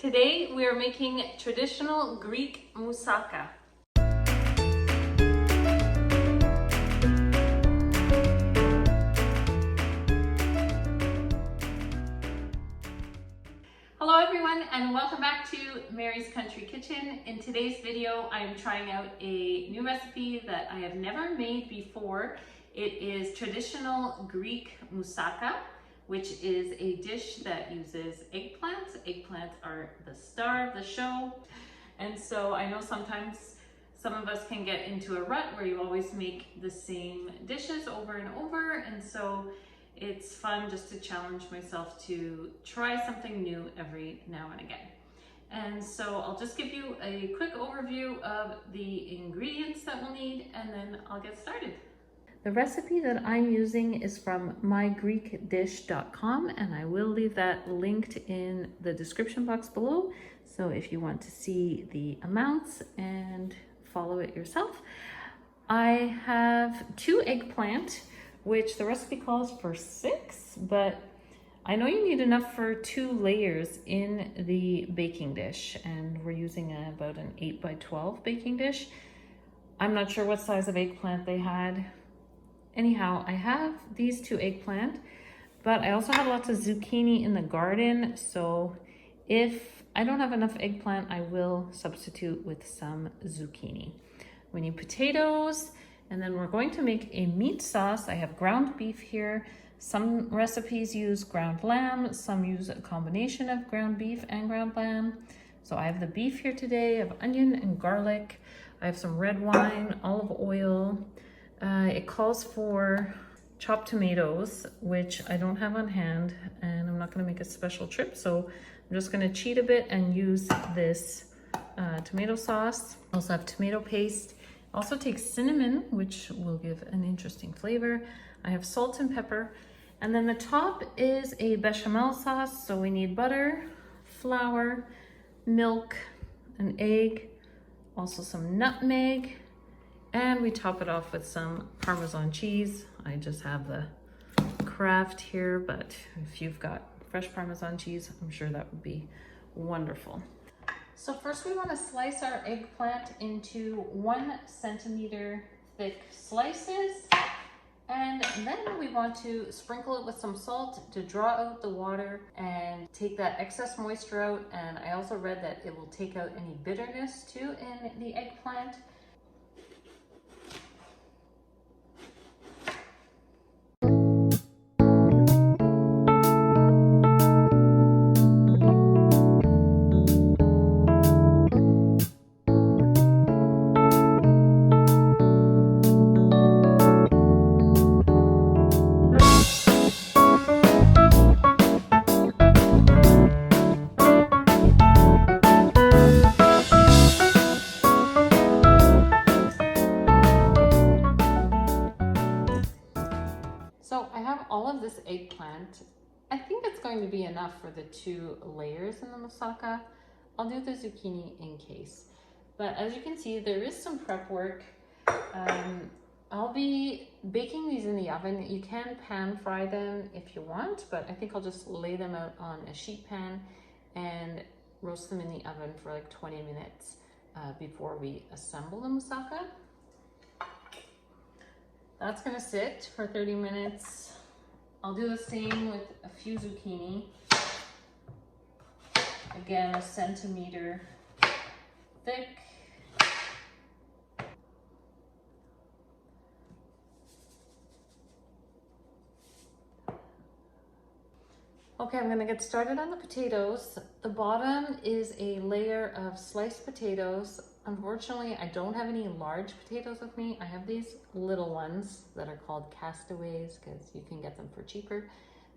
Today we are making traditional Greek moussaka. Hello everyone and welcome back to Mary's Country Kitchen. In today's video I am trying out a new recipe that I have never made before. It is traditional Greek moussaka, which is a dish that uses eggplants. Eggplants are the star of the show. And so I know sometimes some of us can get into a rut where you always make the same dishes over and over. And so it's fun just to challenge myself to try something new every now and again. And so I'll just give you a quick overview of the ingredients that we'll need and then I'll get started. The recipe that I'm using is from mygreekdish.com and I will leave that linked in the description box below. So if you want to see the amounts and follow it yourself. I have 2 eggplant, which the recipe calls for 6, but I know you need enough for 2 layers in the baking dish, and we're using about an 8 by 12 baking dish. I'm not sure what size of eggplant they had. Anyhow, I have these 2 eggplant, but I also have lots of zucchini in the garden, so if I don't have enough eggplant, I will substitute with some zucchini. We need potatoes, and then we're going to make a meat sauce. I have ground beef here. Some recipes use ground lamb, some use a combination of ground beef and ground lamb. So I have the beef here today. I have onion and garlic. I have some red wine, olive oil. It calls for chopped tomatoes, which I don't have on hand, and I'm not gonna make a special trip, so I'm just gonna cheat a bit and use this tomato sauce. I also have tomato paste. Also take cinnamon, which will give an interesting flavor. I have salt and pepper. And then the top is a bechamel sauce. So we need butter, flour, milk, an egg, also some nutmeg, and we top it off with some Parmesan cheese. I just have the Kraft here, but if you've got fresh Parmesan cheese, I'm sure that would be wonderful. So first we want to slice our eggplant into 1 centimeter thick slices. And then we want to sprinkle it with some salt to draw out the water and take that excess moisture out. And I also read that it will take out any bitterness too in the eggplant. So I have all of this eggplant. I think it's going to be enough for the 2 layers in the moussaka. I'll do the zucchini in case. But as you can see, there is some prep work. I'll be baking these in the oven. You can pan fry them if you want, but I think I'll just lay them out on a sheet pan and roast them in the oven for like 20 minutes before we assemble the moussaka. That's gonna sit for 30 minutes. I'll do the same with a few zucchini. Again, 1 centimeter thick. Okay, I'm gonna get started on the potatoes. The bottom is a layer of sliced potatoes. Unfortunately, I don't have any large potatoes with me. I have these little ones that are called castaways because you can get them for cheaper.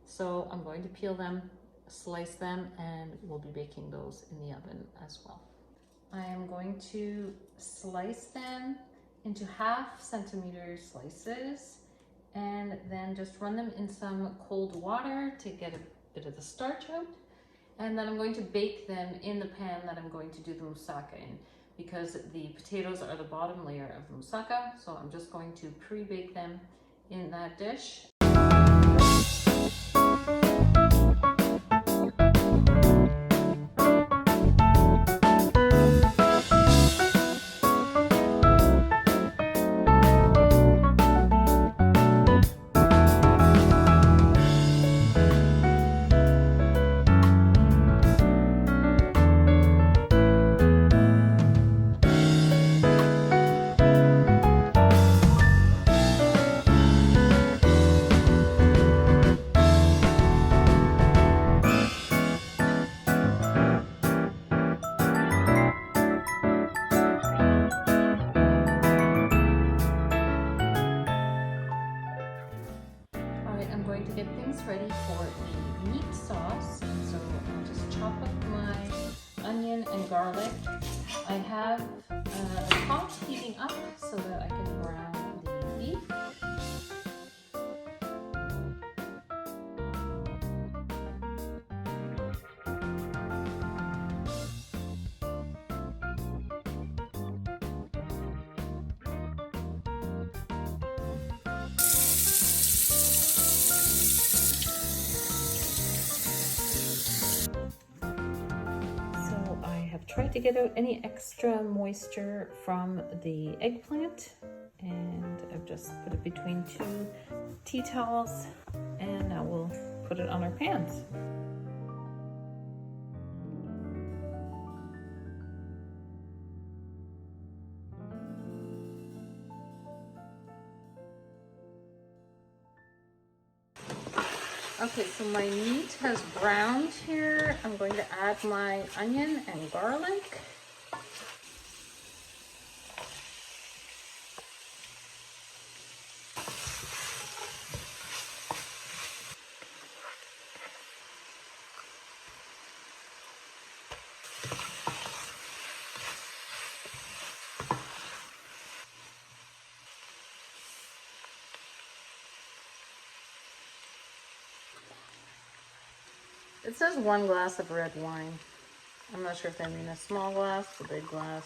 So I'm going to peel them, slice them, and we'll be baking those in the oven as well. I am going to slice them into 1/2 centimeter slices and then just run them in some cold water to get a bit of the starch out. And then I'm going to bake them in the pan that I'm going to do the moussaka in, because the potatoes are the bottom layer of the moussaka. So I'm just going to pre-bake them in that dish. is ready for the meat sauce. So I'll just chop up my onion and garlic. I have the pot heating up so that I can brown the beef. Tried to get out any extra moisture from the eggplant, and I've just put it between 2 tea towels, and now we'll put it on our pans. Okay, so my meat has browned here. I'm going to add my onion and garlic. It says 1 glass of red wine. I'm not sure if they mean a small glass, a big glass.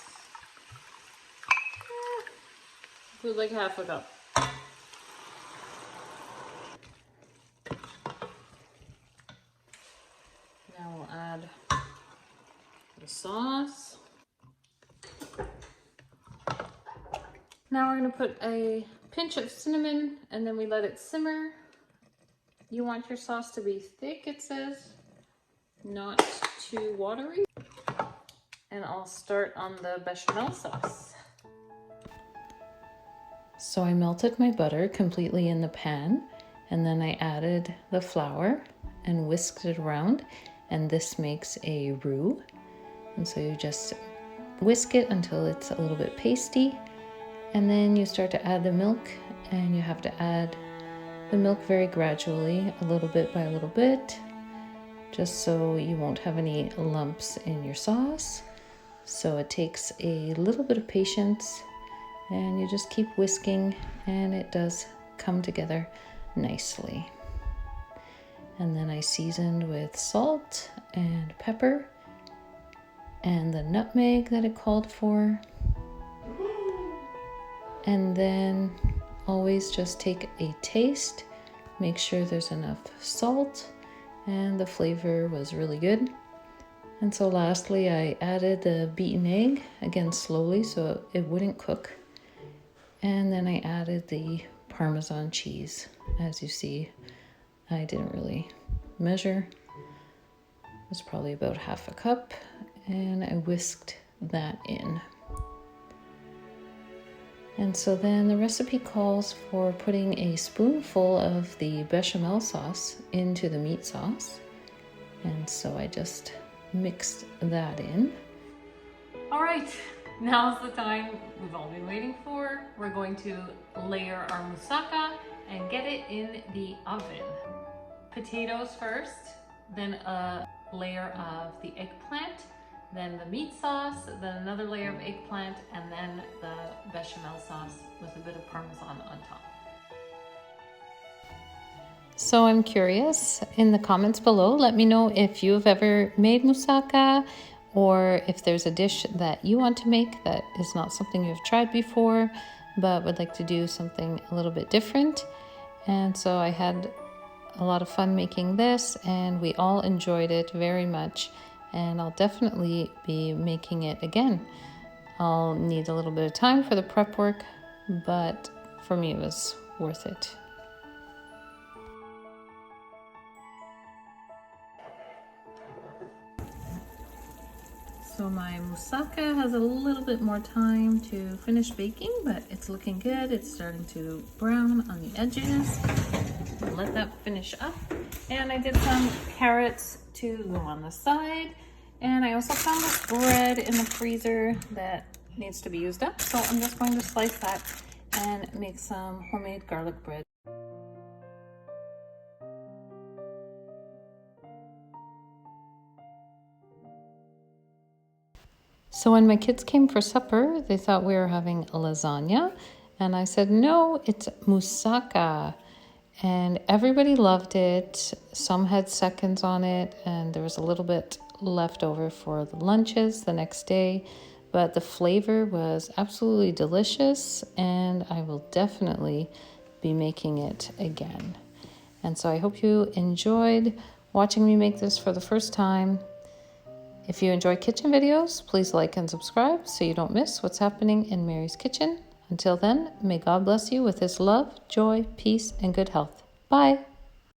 It was like half a cup. Now we'll add the sauce. Now we're going to put a pinch of cinnamon, and then we let it simmer. You want your sauce to be thick, it says, not too watery. And I'll start on the bechamel sauce. So I melted my butter completely in the pan, and then I added the flour and whisked it around, and this makes a roux. And so you just whisk it until it's a little bit pasty, and then you start to add the milk, and you have to add the milk very gradually, a little bit by a little bit, just so you won't have any lumps in your sauce. So it takes a little bit of patience, and you just keep whisking, and it does come together nicely. And then I seasoned with salt and pepper and the nutmeg that it called for. And then always just take a taste, make sure there's enough salt, and the flavor was really good. And so lastly, I added the beaten egg, again slowly so it wouldn't cook. And then I added the Parmesan cheese. As you see, I didn't really measure. It was probably about half a cup, and I whisked that in. And so then the recipe calls for putting a spoonful of the bechamel sauce into the meat sauce. And so I just mixed that in. All right, now's the time we've all been waiting for. We're going to layer our moussaka and get it in the oven. Potatoes first, then a layer of the eggplant, then the meat sauce, then another layer of eggplant, and then the bechamel sauce with a bit of Parmesan on top. So I'm curious, in the comments below, let me know if you've ever made moussaka, or if there's a dish that you want to make that is not something you've tried before, but would like to do something a little bit different. And so I had a lot of fun making this, and we all enjoyed it very much. And I'll definitely be making it again. I'll need a little bit of time for the prep work, but for me it was worth it. So my moussaka has a little bit more time to finish baking, but it's looking good. It's starting to brown on the edges. I'll let that finish up. And I did some carrots to go on the side. And I also found this bread in the freezer that needs to be used up. So I'm just going to slice that and make some homemade garlic bread. So when my kids came for supper, they thought we were having lasagna. And I said, no, it's moussaka. And everybody loved it. Some had seconds on it, and there was a little bit left over for the lunches the next day. But the flavor was absolutely delicious, and I will definitely be making it again. And so I hope you enjoyed watching me make this for the first time. If you enjoy kitchen videos, please like and subscribe so you don't miss what's happening in Mary's kitchen. Until then, may God bless you with his love, joy, peace, and good health. Bye.